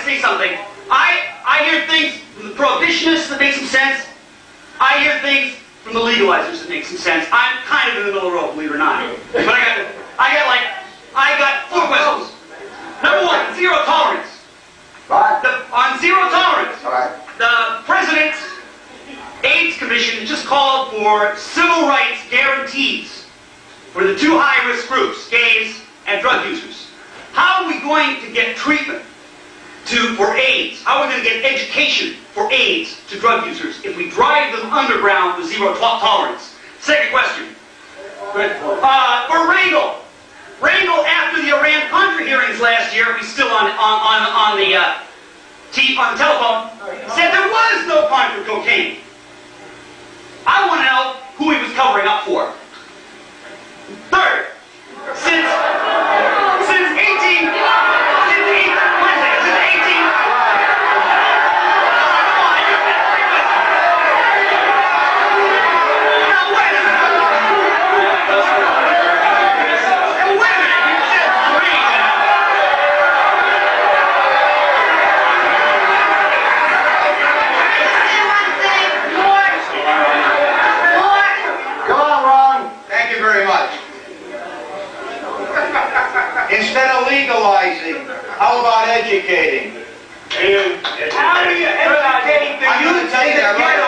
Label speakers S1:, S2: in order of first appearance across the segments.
S1: say something. I hear things from the prohibitionists that make some sense. I hear things from the legalizers that make some sense. I'm kind of in the middle of the road, believe it or not. But I got 4 questions. Number 1, zero tolerance.
S2: Right.
S1: On zero tolerance,
S2: Right.
S1: the President's AIDS Commission just called for civil rights guarantees for the 2 high-risk groups, gays and drug users. How are we going to get treatment for AIDS? How are we going to get education for AIDS to drug users if we drive them underground with zero tolerance? Second question. For Rangel, after the Iran-Contra hearings last year, he's still on the telephone, said there was no Contra cocaine. I want to know who he was covering up for. Third, since 18...
S2: Instead of legalizing, how about educating?
S1: How do you educate the youth in the ghetto?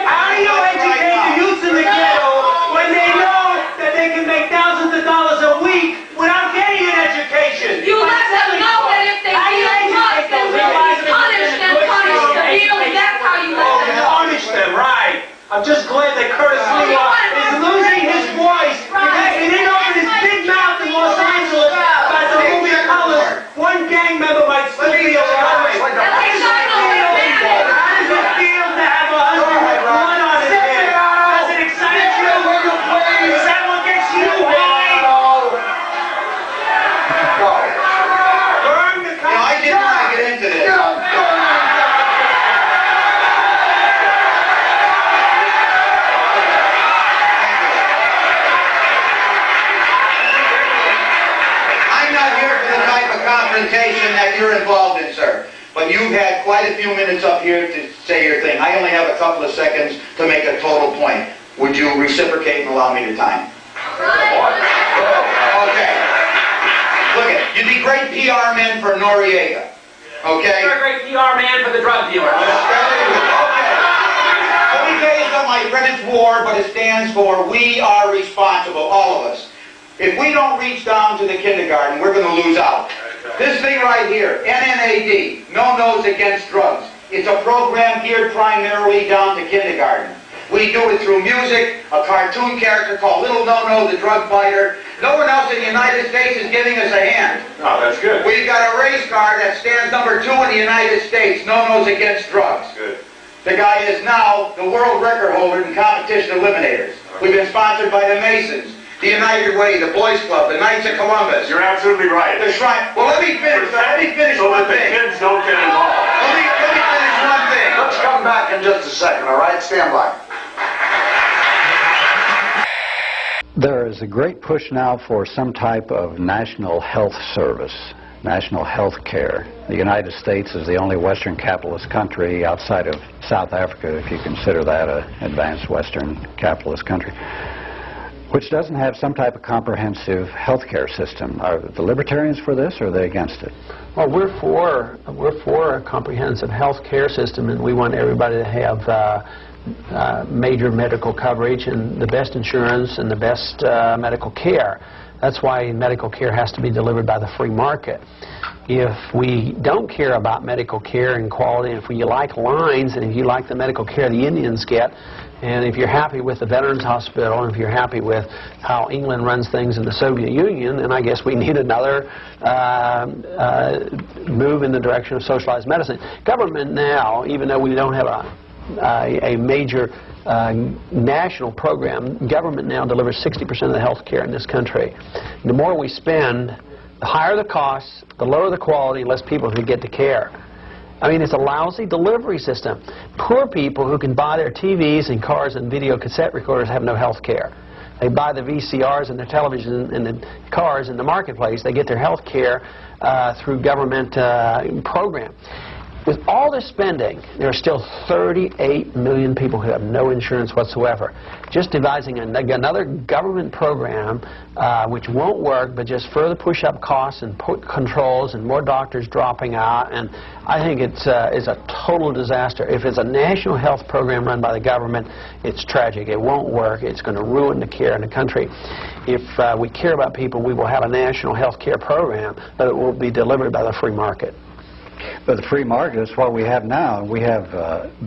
S1: How do you educate the youth in the ghetto when they know that they can make thousands of dollars a week without getting an education?
S3: You let them know that if they steal drugs, then we'll be punished and punished severely. That's how you let them know.
S1: Punish them, right. I'm just glad that Curtis Lee is losing his voice because he didn't open his big mouth in Los Angeles about the movie Colors. One gang member might still be alive. How does it feel to have 101 on his head? Does it excite you? Is that what gets you high? Burn the country.
S2: I didn't want to get into this. Confrontation that you're involved in, sir. But you've had quite a few minutes up here to say your thing. I only have a couple of seconds to make a total point. Would you reciprocate and allow me the time? Okay. Look it, you'd be great PR men for Noriega. Okay?
S1: You're a great PR man for the drug dealers.
S2: Okay. OEJ is not my credit's war, but it stands for we are responsible, all of us. If we don't reach down to the kindergarten, we're going to lose out. This thing right here, NNAD, No Nos Against Drugs. It's a program geared primarily down to kindergarten. We do it through music, a cartoon character called Little No-No, the drug fighter. No one else in the United States is giving us a hand.
S4: Oh, that's good.
S2: We've got a race car that stands number 2 in the United States, No Nos Against Drugs.
S4: Good.
S2: The guy is now the world record holder in competition eliminators. We've been sponsored by the Masons, the United Way, the Boys Club, the Knights of Columbus.
S4: You're absolutely right.
S2: The Shrine. Well, let me finish.
S4: So that the kids don't get involved.
S2: Let me finish one thing.
S5: Let's come back in just a second, all right? Stand by.
S6: There is a great push now for some type of national health service, national health care. The United States is the only Western capitalist country outside of South Africa, if you consider that an advanced Western capitalist country, which doesn't have some type of comprehensive health care system. Are the libertarians for this, or are they against it?
S7: Well, we're for a comprehensive health care system, and we want everybody to have major medical coverage and the best insurance and the best medical care. That's why medical care has to be delivered by the free market. If we don't care about medical care and quality, if you like lines, and if you like the medical care the Indians get, and if you're happy with the Veterans Hospital, and if you're happy with how England runs things in the Soviet Union, then I guess we need another move in the direction of socialized medicine. Government now, even though we don't have a major national program, government now delivers 60% of the health care in this country. The more we spend, the higher the costs, the lower the quality, less people who get to care. I mean, it's a lousy delivery system. Poor people who can buy their TVs and cars and video cassette recorders have no health care. They buy the VCRs and the television and the cars in the marketplace. They get their health care through government program. With all this spending, there are still 38 million people who have no insurance whatsoever. Just devising another government program which won't work, but just further push up costs and put controls and more doctors dropping out. And I think it's a total disaster. If it's a national health program run by the government, it's tragic. It won't work. It's going to ruin the care in the country. If we care about people, we will have a national health care program, but it will be delivered by the free market.
S6: But the free market is what we have now. We have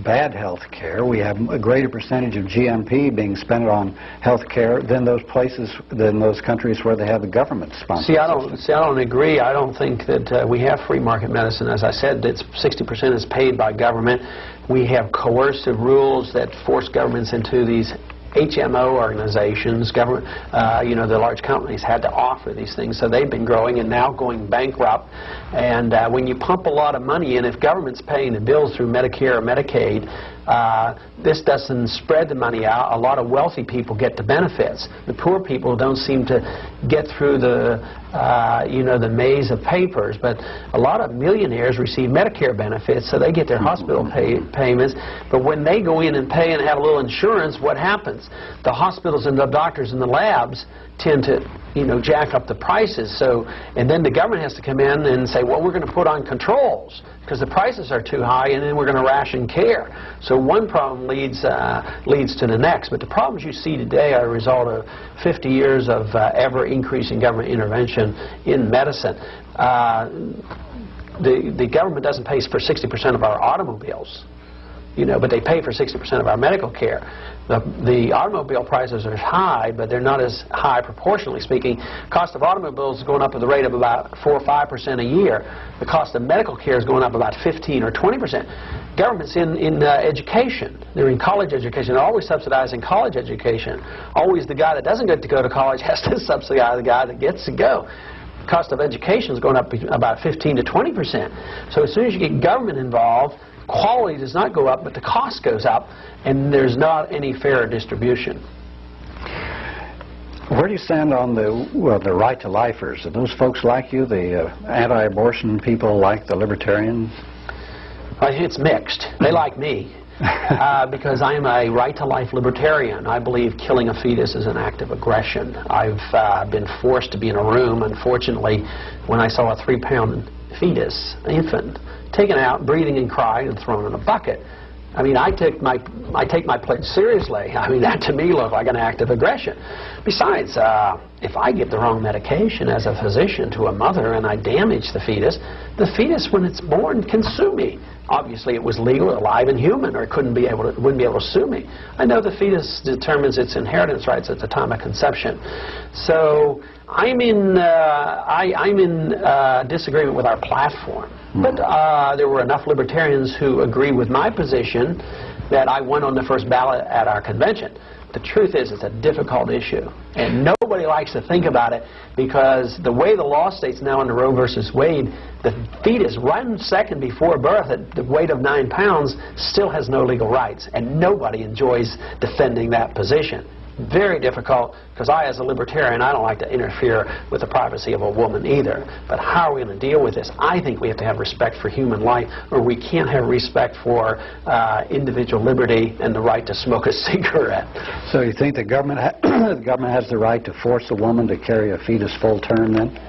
S6: bad health care. We have a greater percentage of GMP being spent on health care than those countries where they have the government sponsored.
S7: See, I don't agree. I don't think that we have free market medicine. As I said, it's 60% is paid by government. We have coercive rules that force governments into these HMO organizations. Government, the large companies had to offer these things, so they've been growing and now going bankrupt. And when you pump a lot of money in, if government's paying the bills through Medicare or Medicaid, this doesn't spread the money out. A lot of wealthy people get the benefits. The poor people don't seem to get through the the maze of papers. But a lot of millionaires receive Medicare benefits, so they get their hospital payments. But when they go in and pay and have a little insurance, what happens? The hospitals and the doctors and the labs tend to jack up the prices. So, and then the government has to come in and say, well, we're going to put on controls because the prices are too high, and then we're going to ration care. So one problem leads to the next. But the problems you see today are a result of 50 years of ever-increasing government intervention in medicine. The government doesn't pay for 60% of our automobiles, but they pay for 60% of our medical care. The automobile prices are high, but they're not as high proportionally speaking. Cost of automobiles is going up at the rate of about 4 or 5% a year. The cost of medical care is going up about 15 or 20%. Government's in education. They're in college education. They're always subsidizing college education. Always the guy that doesn't get to go to college has to subsidize the guy that gets to go. Cost of education is going up about 15 to 20%. So as soon as you get government involved, quality does not go up, but the cost goes up, and there's not any fair distribution.
S6: Where do you stand on the right-to-lifers? Are those folks like you, the anti-abortion people like the libertarians?
S7: I think it's mixed. They like me because I am a right-to-life libertarian. I believe killing a fetus is an act of aggression. I've been forced to be in a room, unfortunately, when I saw a 3-pound fetus, infant, taken out, breathing and crying, and thrown in a bucket. I mean, I take my pledge seriously. I mean, that to me looked like an act of aggression. Besides, if I give the wrong medication as a physician to a mother and I damage the fetus, when it's born can sue me. Obviously, it was legal, alive, and human, or it wouldn't be able to sue me. I know the fetus determines its inheritance rights at the time of conception. So I'm in disagreement with our platform. But there were enough libertarians who agree with my position that I won on the first ballot at our convention. The truth is, it's a difficult issue, and nobody likes to think about it because the way the law states now under Roe versus Wade, the fetus 1 second before birth at the weight of 9 pounds still has no legal rights, and nobody enjoys defending that position. Very difficult, because I, as a libertarian, I don't like to interfere with the privacy of a woman either. But how are we going to deal with this? I think we have to have respect for human life, or we can't have respect for individual liberty and the right to smoke a cigarette.
S6: So you think the government has the right to force a woman to carry a fetus full term then?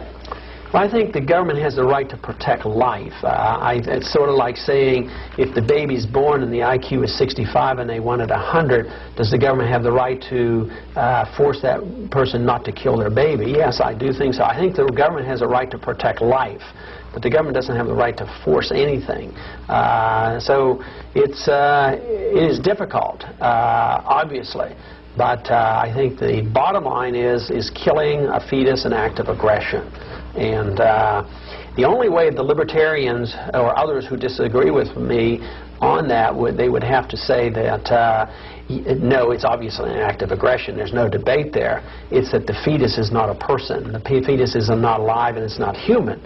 S7: Well, I think the government has the right to protect life. It's sort of like saying if the baby's born and the IQ is 65 and they wanted 100, does the government have the right to force that person not to kill their baby? Yes, I do think so. I think the government has a right to protect life, but the government doesn't have the right to force anything. So it is difficult, obviously. But I think the bottom line is killing a fetus an act of aggression. And the only way the libertarians or others who disagree with me on that they would have to say that no, it's obviously an act of aggression. There's no debate there. It's that the fetus is not a person. The fetus is not alive and it's not human.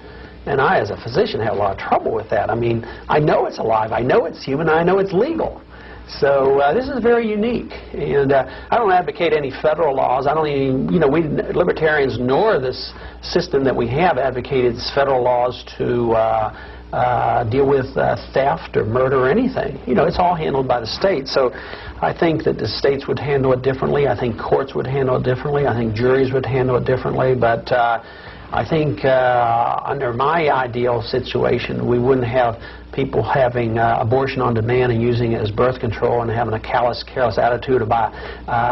S7: And I, as a physician, have a lot of trouble with that. I mean, I know it's alive, I know it's human, I know it's legal. So this is very unique, and I don't advocate any federal laws. I don't even, we libertarians nor this system that we have advocated federal laws to deal with theft or murder or anything. It's all handled by the state. So I think that the states would handle it differently. I think courts would handle it differently. I think juries would handle it differently. But I think under my ideal situation, we wouldn't have people having abortion on demand and using it as birth control and having a callous, careless attitude about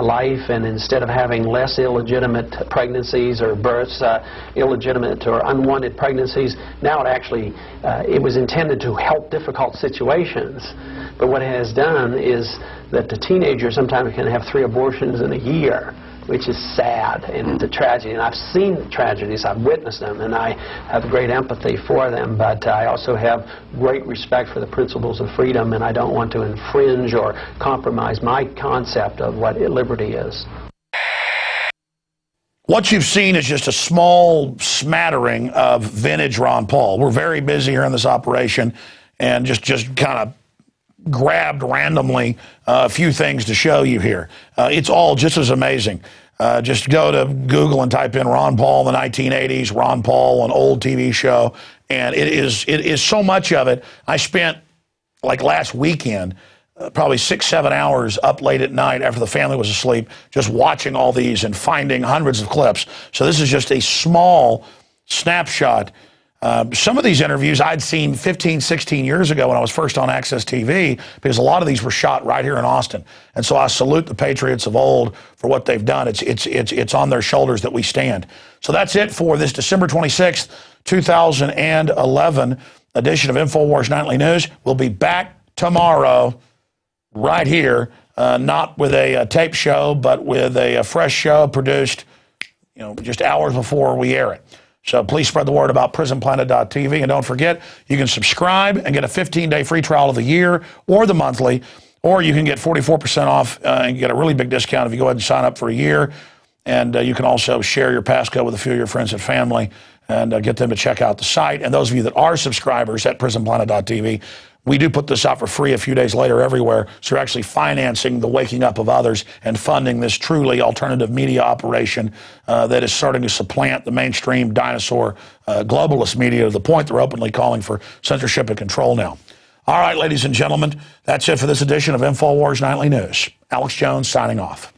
S7: life, and instead of having less illegitimate pregnancies or births, illegitimate or unwanted pregnancies, now it actually, it was intended to help difficult situations. But what it has done is that the teenager sometimes can have 3 abortions in a year, which is sad, and it's a tragedy. And I've seen the tragedies, I've witnessed them, and I have great empathy for them, but I also have great respect for the principles of freedom, and I don't want to infringe or compromise my concept of what liberty is.
S8: What you've seen is just a small smattering of vintage Ron Paul. We're very busy here in this operation, and just kind of grabbed randomly a few things to show you here. It's all just as amazing. Just go to Google and type in Ron Paul in the 1980s, Ron Paul, an old TV show, and it is so much of it. I spent, like last weekend, probably 6-7 hours up late at night after the family was asleep, just watching all these and finding hundreds of clips. So this is just a small snapshot. Some of these interviews I'd seen 15, 16 years ago when I was first on Access TV, because a lot of these were shot right here in Austin. And so I salute the patriots of old for what they've done. It's on their shoulders that we stand. So that's it for this December 26th, 2011 edition of INFOWARS Nightly News. We'll be back tomorrow right here, not with a tape show, but with a fresh show produced, just hours before we air it. So please spread the word about PrisonPlanet.tv, and don't forget, you can subscribe and get a 15-day free trial of the year or the monthly, or you can get 44% off and get a really big discount if you go ahead and sign up for a year. And you can also share your passcode with a few of your friends and family and get them to check out the site. And those of you that are subscribers at PrisonPlanet.tv, we do put this out for free a few days later everywhere, so you're actually financing the waking up of others and funding this truly alternative media operation that is starting to supplant the mainstream dinosaur globalist media to the point they're openly calling for censorship and control now. All right, ladies and gentlemen, that's it for this edition of INFOWARS Nightly News. Alex Jones signing off.